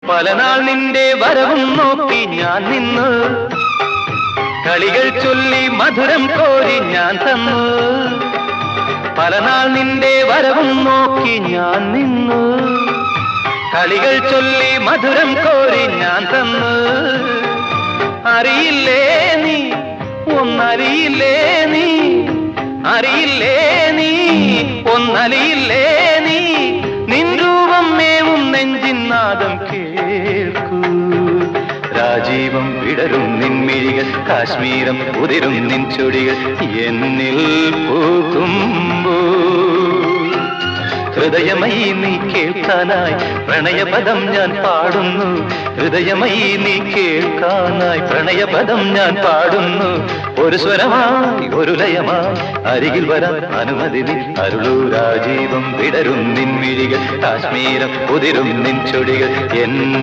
പലനാൾ നിന്റെ വരവും നോക്കി ഞാൻ നിന്നു, കളികൾ ചൊല്ലി മധുരം കോരി ഞാൻ തന്നു. പലനാൾ നിന്റെ വരവും നോക്കി ഞാൻ നിന്നു, കളികൾ ചൊല്ലി മധുരം കോരി ഞാൻ തന്നു. അറിയില്ലേ നീ, ഒന്നറിയില്ലേ നീ, അറിയില്ലേ നീ, ഒന്നറിയില്ലേ നീ, നിൻ രൂപം മേവും നെഞ്ചിൻ നാദം കേൾക്കൂ. രാജീവം വിടരും നിൻമിഴികൾ, കാശ്മീരം ഉതിരും നിൻ ചൊടികൾ എന്നിൽ പൂക്കുമ്പോ. ഹൃദയമയി നീ കേൾക്കാനായി പ്രണയപദം ഞാൻ പാടുന്നു, ഹൃദയമയി നീ കേൾക്കാനായി പ്രണയപദം ഞാൻ പാടുന്നു. ഒരു സ്വരമായി ഒരു ലയമായി അരികിൽ വരാൻ അനുമതി നീ അരുളൂ. രാജീവം വിടരും നിൻമിഴികൾ, കാശ്മീരം ഉതിരും നിൻ ചൊടികൾ